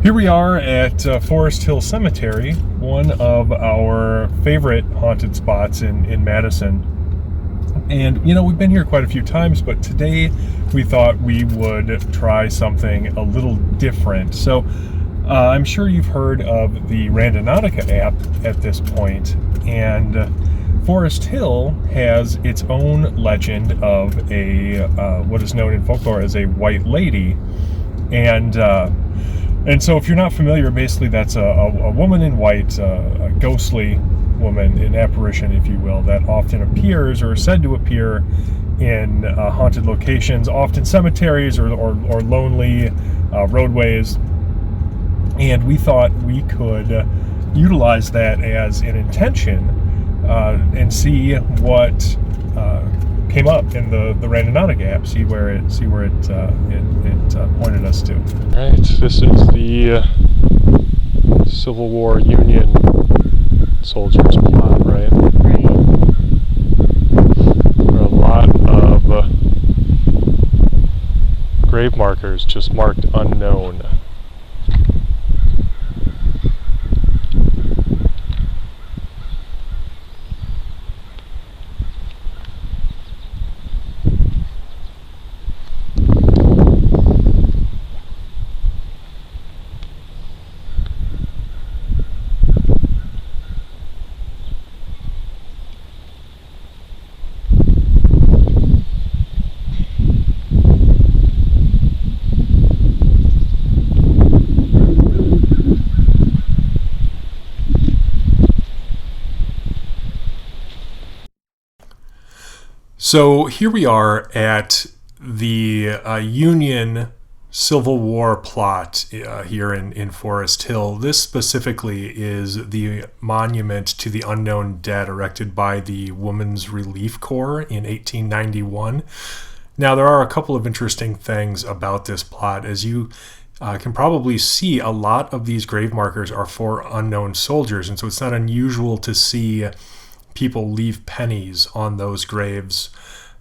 Here we are at Forest Hill Cemetery, one of our favorite haunted spots in Madison. And, we've been here quite a few times, but today we thought we would try something a little different. So I'm sure you've heard of the Randonautica app at this point, and Forest Hill has its own legend of a what is known in folklore as a white lady. And so if you're not familiar, basically that's a woman in white, a ghostly woman, an apparition, if you will, that often appears or is said to appear in haunted locations, often cemeteries or lonely roadways. And we thought we could utilize that as an intention and see what came up in the Randonautica app, see where it pointed us to. All right, this is the Civil War Union soldiers plot, right? Right. There are a lot of grave markers just marked unknown. So here we are at the Union Civil War plot here in Forest Hill. This specifically is the monument to the unknown dead erected by the Women's Relief Corps in 1891. Now, there are a couple of interesting things about this plot. As you can probably see, a lot of these grave markers are for unknown soldiers, and so it's not unusual to see people leave pennies on those graves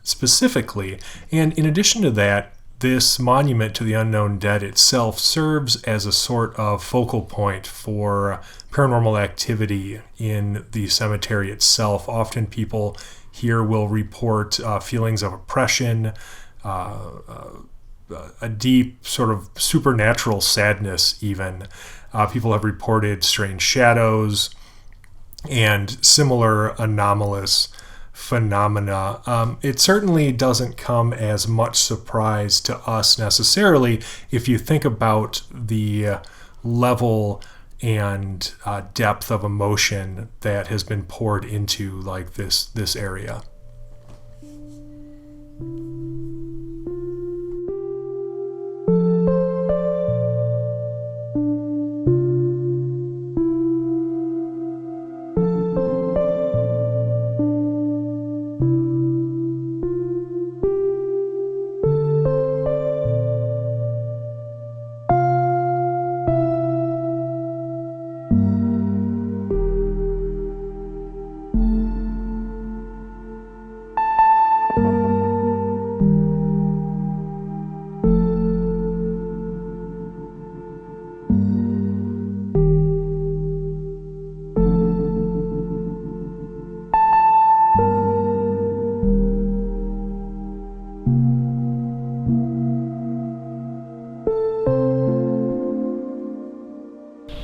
specifically. And in addition to that, this monument to the unknown dead itself serves as a sort of focal point for paranormal activity in the cemetery itself. Often people here will report feelings of oppression, a deep sort of supernatural sadness even. People have reported strange shadows and similar anomalous phenomena. It certainly doesn't come as much surprise to us necessarily if you think about the level and depth of emotion that has been poured into like this area.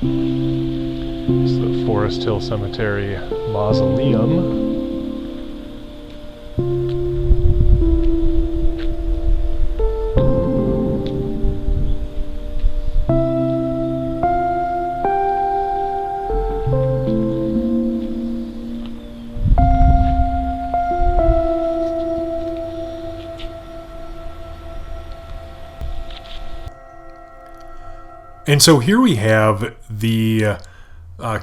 It's the Forest Hill Cemetery Mausoleum. And so here we have the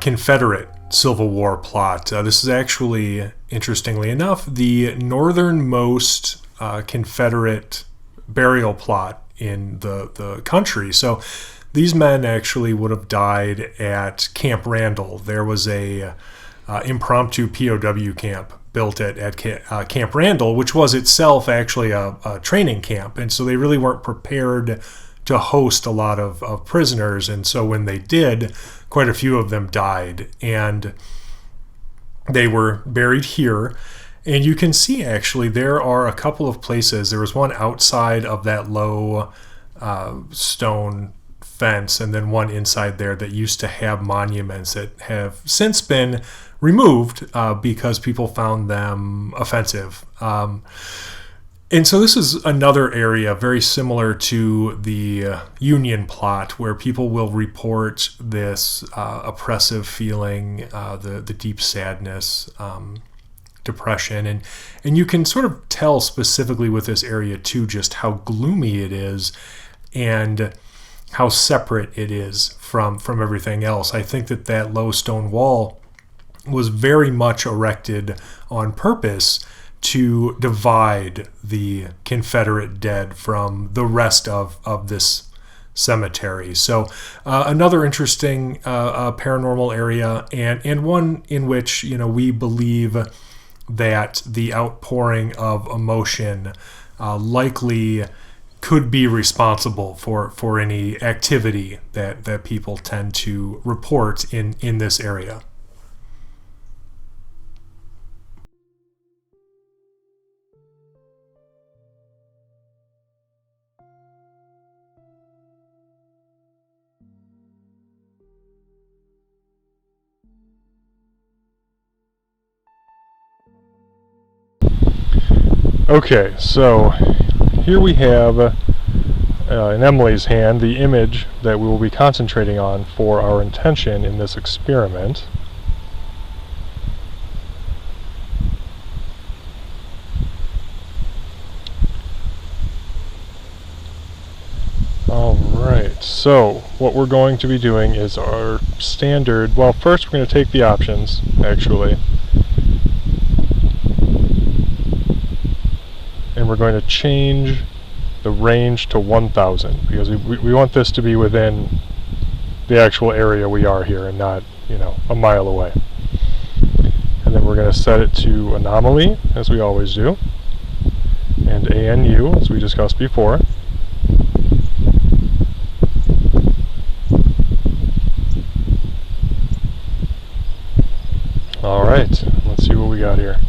Confederate Civil War plot. This is actually, interestingly enough, the northernmost Confederate burial plot in the country. So these men actually would have died at Camp Randall. There was a impromptu POW camp built at Camp Randall, which was itself actually a training camp. And so they really weren't prepared to host a lot of prisoners. And so when they did, quite a few of them died. And they were buried here. And you can see, actually, there are a couple of places. There was one outside of that low stone fence, and then one inside there that used to have monuments that have since been removed because people found them offensive. And so this is another area very similar to the Union plot, where people will report this oppressive feeling, the deep sadness, depression, and you can sort of tell specifically with this area too just how gloomy it is and how separate it is from everything else. I think that low stone wall was very much erected on purpose to divide the Confederate dead from the rest of this cemetery. So another interesting paranormal area, and one in which, you know, we believe that the outpouring of emotion likely could be responsible for any activity that people tend to report in this area. Okay, so here we have in Emily's hand the image that we will be concentrating on for our intention in this experiment. Alright, so what we're going to be doing is our standard, well, first we're going to take the options, actually. And we're going to change the range to 1,000 because we want this to be within the actual area we are here and not, you know, a mile away. And then we're going to set it to anomaly, as we always do, and ANU, as we discussed before. Alright, let's see what we got here.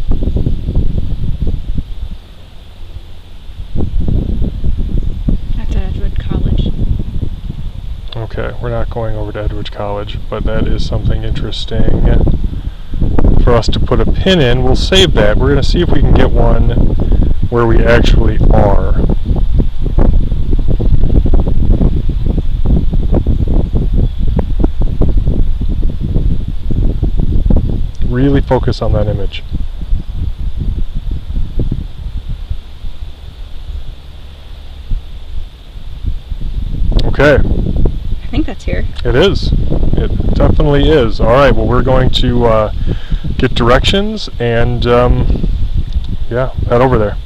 Okay, we're not going over to Edwards College, but that is something interesting for us to put a pin in. We'll save that. We're going to see if we can get one where we actually are. Really focus on that image. Okay. I think that's here. It is. It definitely is. All right, well, we're going to get directions and, yeah, head over there.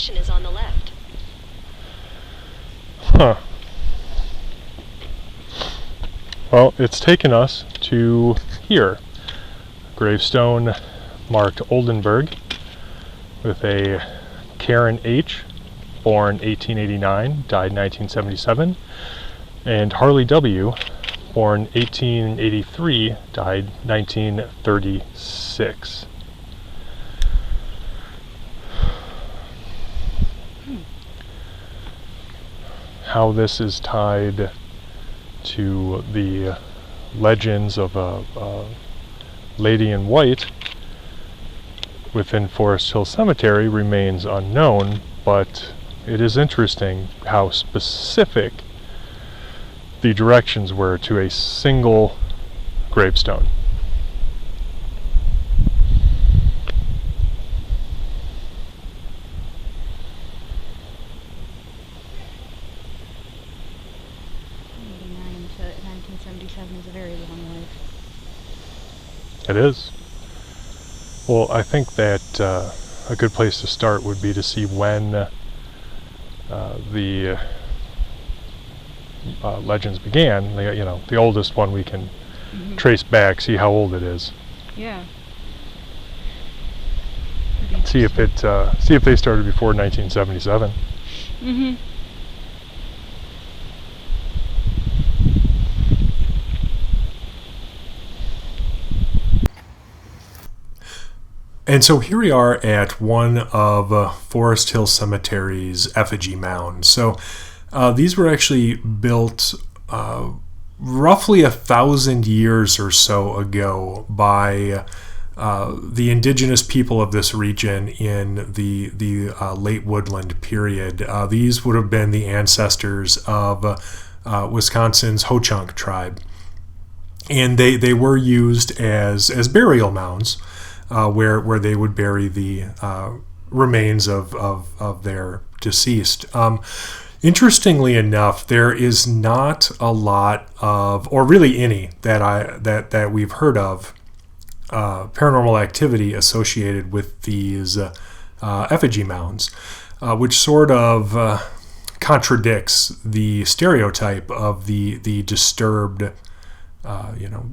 Is on the left. Huh. Well, it's taken us to here. Gravestone marked Oldenburg with a Karen H., born 1889, died 1977, and Harley W., born 1883, died 1936. How this is tied to the legends of a lady in white within Forest Hill Cemetery remains unknown, but it is interesting how specific the directions were to a single gravestone. To 1977 is a very long life. It is. Well, I think that a good place to start would be to see when the legends began. The oldest one we can trace back, see how old it is. Yeah. See if they started before 1977. Mm-hmm. And so here we are at one of Forest Hill Cemetery's effigy mounds. So these were actually built roughly 1,000 years or so ago by the indigenous people of this region in the late woodland period. These would have been the ancestors of Wisconsin's Ho-Chunk tribe. And they were used as burial mounds. Where they would bury the remains of their deceased. Interestingly enough, there is not a lot of, or really any that we've heard of, paranormal activity associated with these effigy mounds, which sort of contradicts the stereotype of the disturbed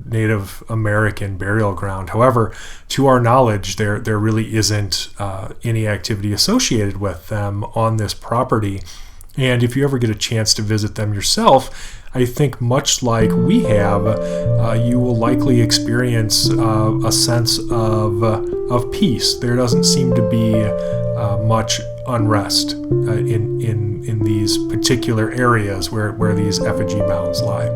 Native American burial ground. However, to our knowledge, there really isn't any activity associated with them on this property. And if you ever get a chance to visit them yourself, I think much like we have, you will likely experience a sense of peace. There doesn't seem to be much unrest in these particular areas where these effigy mounds lie.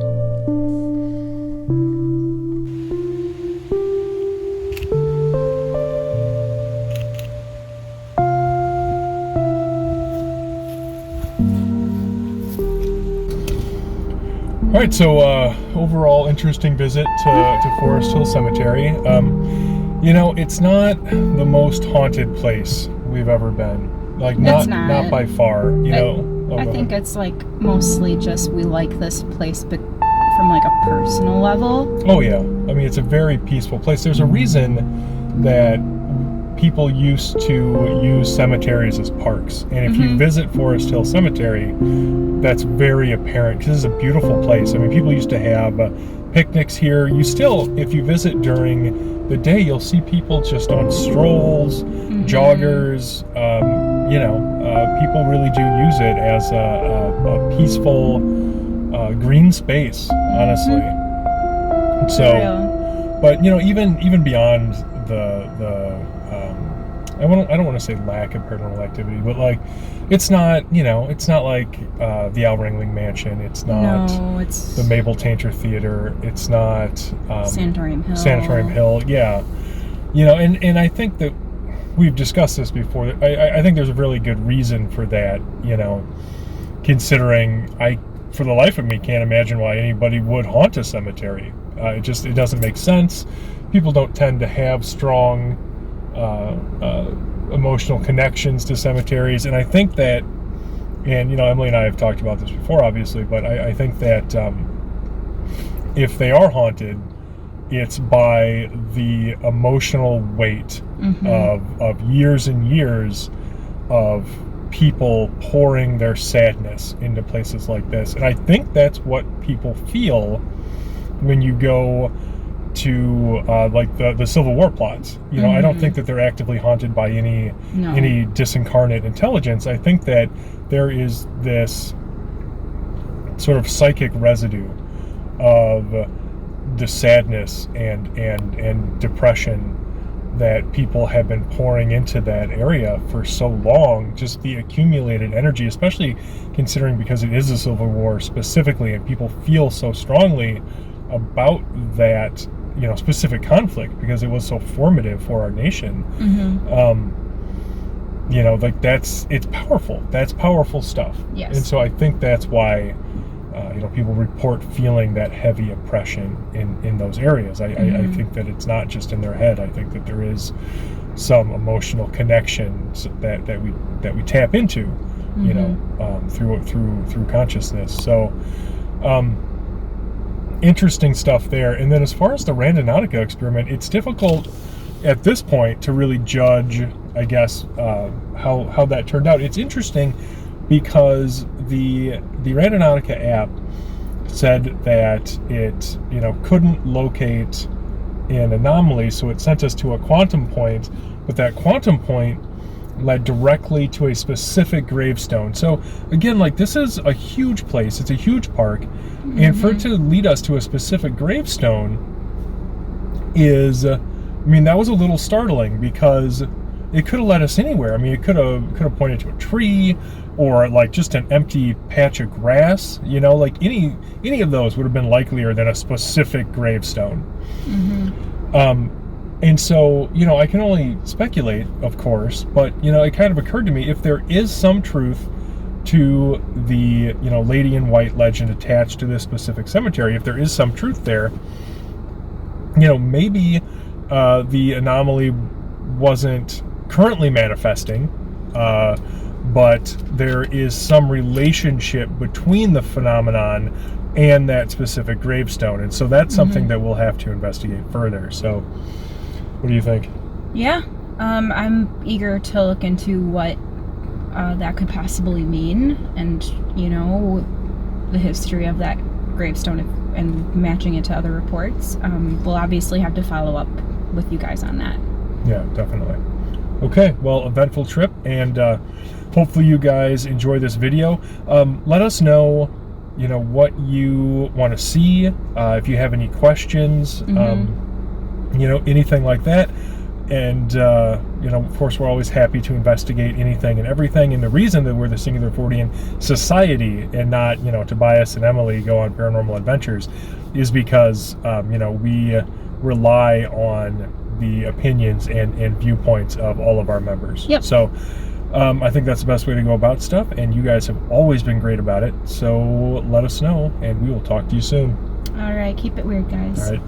All right, so overall interesting visit to Forest Hill Cemetery. It's not the most haunted place we've ever been. Not by far. I think it's mostly just we like this place, but from a personal level. Oh yeah, I mean it's a very peaceful place. There's a reason that people used to use cemeteries as parks, and if you visit Forest Hill Cemetery, that's very apparent because it's a beautiful place. I mean, people used to have picnics here. You still, if you visit during the day, you'll see people just on strolls, joggers. People really do use it as a peaceful green space, honestly. So, but even beyond the I don't want to say lack of paranormal activity, but it's not like the Al Ringling Mansion. It's not the Mabel Tainter Theater. It's not Sanatorium Hill. Sanatorium Hill, yeah. And I think that we've discussed this before. I think there's a really good reason for that. Considering I, for the life of me, can't imagine why anybody would haunt a cemetery. It doesn't make sense. People don't tend to have strong emotional connections to cemeteries, and I think that, and Emily and I have talked about this before, obviously, but I think that if they are haunted, it's by the emotional weight of years and years of people pouring their sadness into places like this, and I think that's what people feel when you go to the Civil War plots. I don't think that they're actively haunted by any disincarnate intelligence. I think that there is this sort of psychic residue of the sadness and depression that people have been pouring into that area for so long, just the accumulated energy, especially considering because it is a civil war specifically, and people feel so strongly about that, specific conflict because it was so formative for our nation. It's powerful. That's powerful stuff. Yes. And so I think that's why people report feeling that heavy oppression in those areas. I think that it's not just in their head. I think that there is some emotional connection that we tap into, through consciousness. So, interesting stuff there. And then as far as the Randonautica experiment, it's difficult at this point to really judge, I guess, how that turned out. It's interesting because the Randonautica app said that it couldn't locate an anomaly, so it sent us to a quantum point, but that quantum point led directly to a specific gravestone. So again, this is a huge place, it's a huge park, and for it to lead us to a specific gravestone is, that was a little startling because it could have led us anywhere. It could have pointed to a tree or just an empty patch of grass. Any of those would have been likelier than a specific gravestone. And so, I can only speculate, of course, but it kind of occurred to me, if there is some truth to the Lady in White legend attached to this specific cemetery, if there is some truth there, maybe the anomaly wasn't currently manifesting, but there is some relationship between the phenomenon and that specific gravestone, and so that's something that we'll have to investigate further. So what do you think? Yeah, I'm eager to look into what that could possibly mean, and the history of that gravestone and matching it to other reports. We'll obviously have to follow up with you guys on that. Yeah, definitely. Okay, well, eventful trip, and hopefully you guys enjoy this video. Let us know, what you want to see, if you have any questions, anything like that. And, of course, we're always happy to investigate anything and everything. And the reason that we're the Singular Fortean Society and not, Tobias and Emily go on paranormal adventures is because, we rely on the opinions and viewpoints of all of our members. Yep. So I think that's the best way to go about stuff, and you guys have always been great about it. So let us know, and we will talk to you soon. All right, keep it weird, guys. All right.